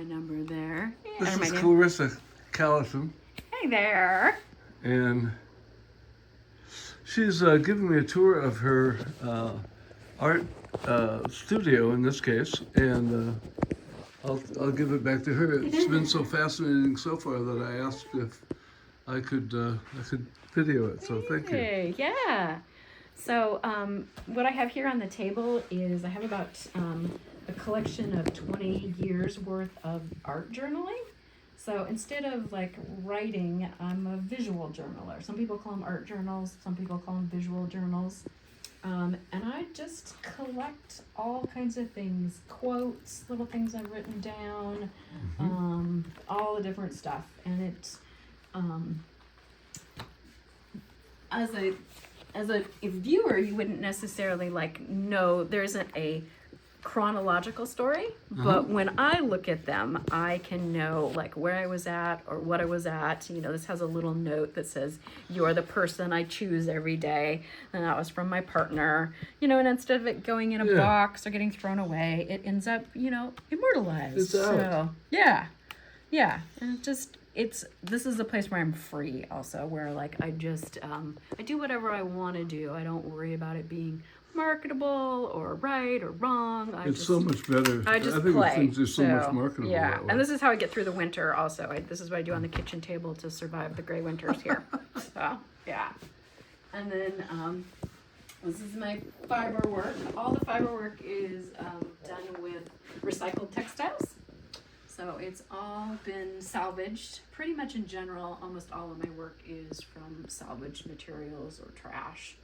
number there. This is Clarissa Callesen. Hey there. And she's giving me a tour of her art studio in this case, and I'll give it back to her. It's been so fascinating so far that I asked if I could video it. So thank you. Hey, yeah. So what I have here on the table is I have about a collection of 20 years worth of art journaling. So instead of like writing, I'm a visual journaler. Some people call them art journals, some people call them visual journals. And I just collect all kinds of things, quotes, little things I've written down, all the different stuff. And it's, as a viewer, you wouldn't necessarily like know there isn't a chronological story, but when I look at them, I can know like where I was at or what I was at. You know, this has a little note that says, "You're the person I choose every day," and that was from my partner. You know, and instead of it going in a box or getting thrown away, it ends up, you know, immortalized. It's out. So yeah, and this is a place where I'm free also, where like I just I do whatever I want to do. I don't worry about it being marketable or right or wrong. It's so much better. I just think play. things are so much marketable. Yeah, that way. and this is how I get through the winter also. This is what I do on the kitchen table to survive the gray winters here. So yeah, and then this is my fiber work. All the fiber work is done with recycled textiles. So it's all been salvaged. Pretty much in general, almost all of my work is from salvaged materials or trash.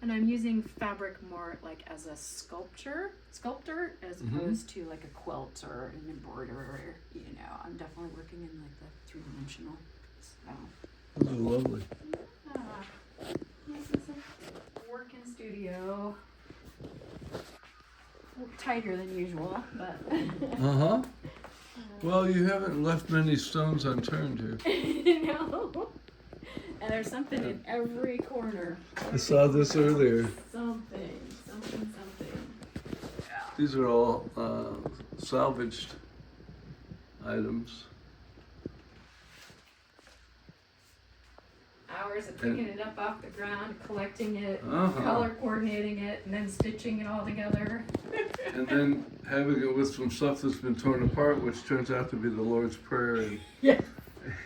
And I'm using fabric more like as a sculptor as opposed to like a quilt or an embroiderer. You know, I'm definitely working in like the three-dimensional. So. Those are lovely. Yeah. This is a working studio. Tighter than usual, but Well, you haven't left many stones unturned here. no. And there's something in every corner. I saw this earlier. Something. Yeah. These are all salvaged items. Hours of picking it up off the ground, collecting it, color coordinating it, and then stitching it all together. And then having it with some stuff that's been torn apart, which turns out to be the Lord's Prayer and, Yeah.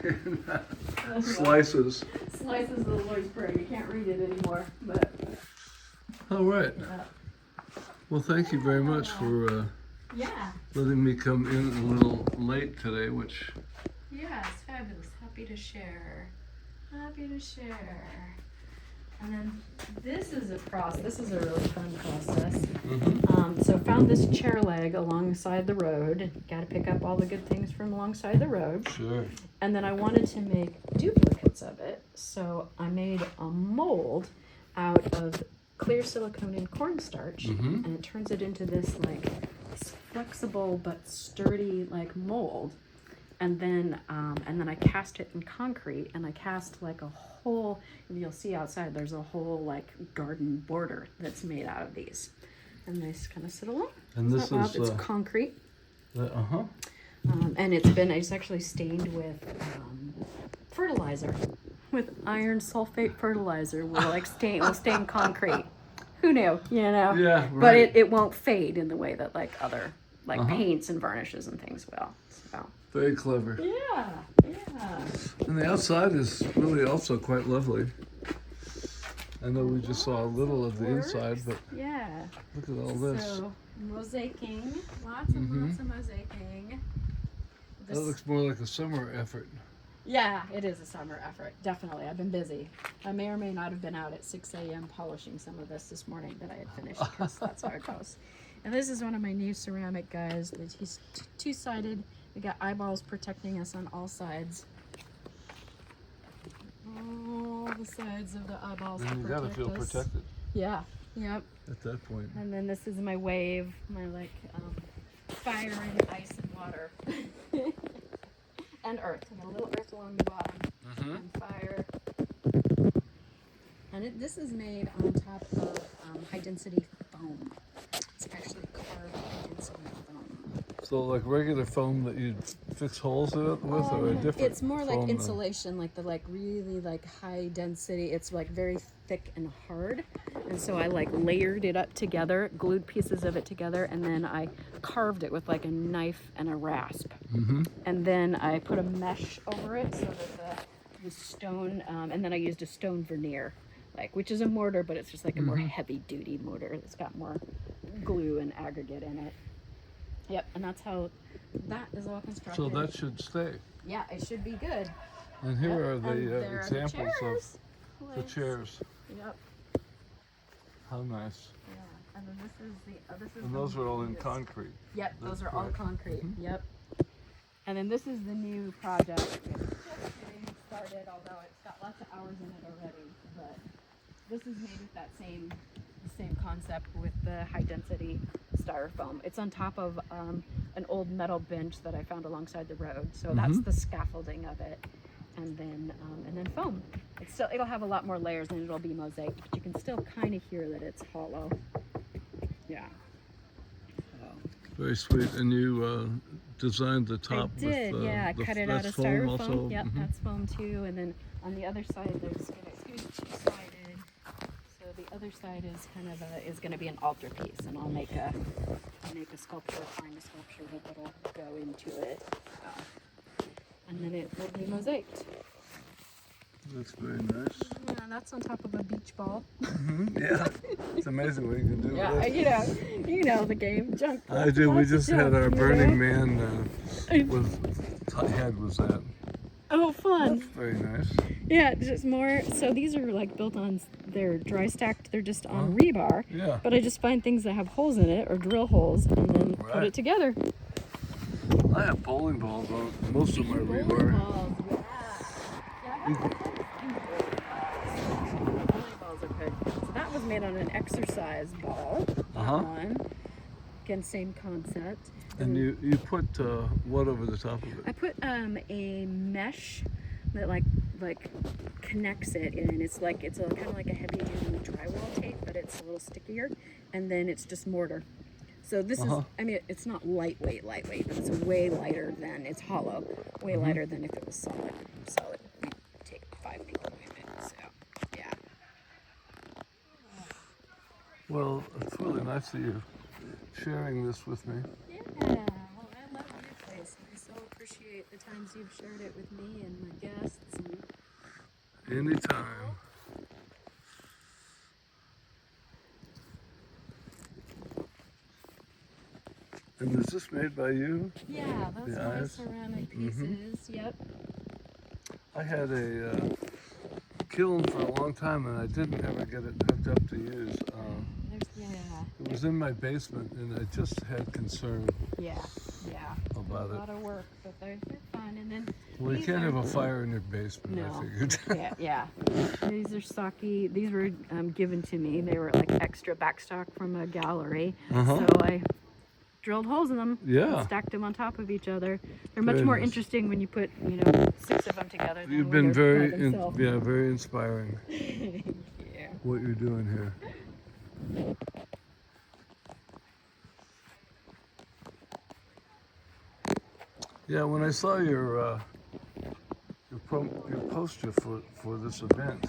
and slices. Slices of the Lord's Prayer. You can't read it anymore, but. All right. Well, thank you very much for letting me come in a little late today, which. Yeah, it's fabulous. Happy to share. And then this is a really fun process. So found this chair leg alongside the road. Got to pick up all the good things from alongside the road. Sure. And then I wanted to make duplicates of it. So I made a mold out of clear silicone and cornstarch. And it turns it into this flexible but sturdy like mold. And then I cast it in concrete, and I cast like a whole, you'll see outside, there's a whole like garden border that's made out of these. And they just kind of sit along. And this is it's concrete. And It's actually stained with fertilizer, with iron sulfate fertilizer. Will stain concrete. Who knew? You know. Yeah. Right. But it won't fade in the way that like other paints and varnishes and things will. So. Very clever. Yeah. And the outside is really also quite lovely. I know we just saw a little of the inside, but yeah. look at all this. So, mosaicing. Lots of mosaicing. That looks more like a summer effort. Yeah, it is a summer effort. Definitely. I've been busy. I may or may not have been out at 6 a.m. polishing some of this morning that I had finished, because that's how it goes. And this is one of my new ceramic guys. He's two-sided. We got eyeballs protecting us on all sides. All the sides of the eyeballs. And you gotta feel protected. Yeah. Yep. At that point. And then this is my wave, my fire and ice and water. And earth. I got a little earth along the bottom. And fire. And this is made on top of high density foam. It's actually carved high density foam. So like regular foam that you fix holes in it with, or a different It's more like foam insulation, like the really like high density. It's like very thick and hard, and so I like layered it up together, glued pieces of it together, and then I carved it with like a knife and a rasp, and then I put a mesh over it so that the stone, and then I used a stone veneer, like, which is a mortar, but it's just like a more heavy duty mortar. It's got more glue and aggregate in it. Yep, and that's how that is all constructed. So that should stay. Yeah, it should be good. And here are the And there are the examples chairs. of the chairs. Yep. How nice. Yeah, and then this is the And those are all in newest- concrete. Yep, those are all correct. concrete. Yep. And then this is the new project. It's just getting started, although it's got lots of hours in it already. But this is made with that same concept with the high density styrofoam. It's on top of an old metal bench that I found alongside the road. So that's the scaffolding of it, and then foam. It'll have a lot more layers and it'll be mosaic, but you can still kind of hear that it's hollow. Yeah. Very sweet. And you designed the top I did, with yeah. I cut it out that's of foam styrofoam. also. Yep, that's foam too. And then on the other side, there's two-sided. So the other side is kind of is going to be an altarpiece, and I'll make a sculpture, find a sculpture that'll go into it, and then it will be mosaiced. That's very nice. Yeah, that's on top of a beach ball. Yeah, it's amazing what you can do Yeah, with it. you know the game. Junk. I do. We Lots of just had junk, our you Burning know? Man head was that. Oh, fun. That's very nice. Yeah, just more. So these are like built on, they're dry stacked, they're just on rebar. Yeah. But I just find things that have holes in it or drill holes and then put Right. it together. I have bowling balls on most of my Bowling rebar. balls, yeah. Yeah, I have bowling balls are good. So that was made on an exercise ball. That one. Again, same concept. And you put what over the top of I it? put a mesh that like connects it, and it's kind of like a heavy duty drywall tape, but it's a little stickier, and then it's just mortar. So this is, I mean, it's not lightweight, but it's way lighter than, it's hollow, way lighter than if it was solid. Solid, we take 5 people with it, so yeah. Well, it's really nice of you sharing this with me. Yeah, well, I love your place. I so appreciate the times you've shared it with me and my guests. And Anytime. And is this made by you? yeah, those The are my eyes? ceramic pieces. Yep. I had a kiln for a long time, and I didn't ever get it hooked up to use. It was in my basement, and I just had concern Yeah. about A it. lot of work, but they're fun. And then Well, you these can't are- have a fire in your basement, No. I figured. yeah. These are sake. These were given to me. They were like extra backstock from a gallery. So I drilled holes in them. Yeah. And stacked them on top of each other. They're much Very more nice. interesting when you put 6 of them together. Than You've when been they're very, by themselves. very inspiring. Yeah. What you're doing here. Yeah, when I saw your poster for this event,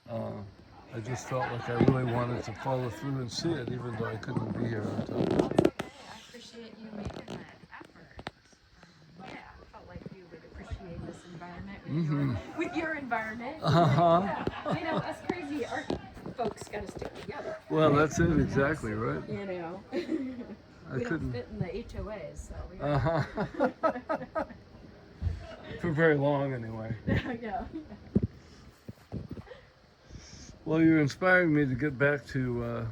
I just felt like I really wanted to follow through and see it, even though I couldn't be here on time. Well, it's okay. I appreciate you making that effort. Yeah, I felt like you would appreciate this environment with your environment. Yeah. You know, us crazy art folks got to stick together. Well, that's it exactly, right? You know, I we couldn't. don't fit in the HOAs, so we For very long, anyway. yeah. Well, you're inspiring me to get back to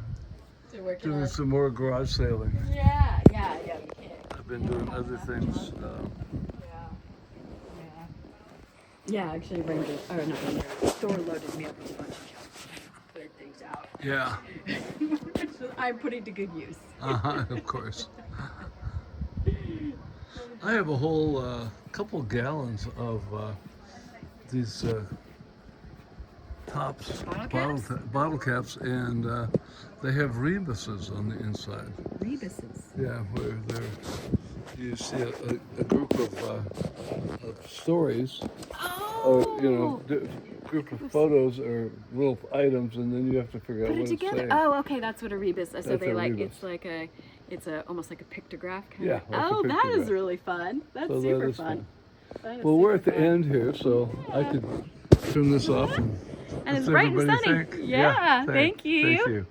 To work doing it out. some more garage sailing. Yeah, you can. I've been doing other things. Yeah, actually, Ranger, or not Ranger, Thor loaded me up with a bunch of junk. Cleared things out. Yeah, Which I'm putting to good use. of course. I have a whole couple gallons of these tops, Bottle caps? bottle caps, and they have rebuses on the inside. Rebuses. Yeah, where you see a group of stories, or group of photos or little items, and then you have to figure out Put what it together. saying. Oh, okay, that's what a rebus is. So That's they a like rebus. it's almost like a pictograph kind Yeah, of. like a Oh, that is pictograph. really fun. That's So super that is fun. That is Well, we're super at the fun. end here, so I could turn this off. And it's Let's bright and everybody sunny. thank- Yeah, thank thank you. you.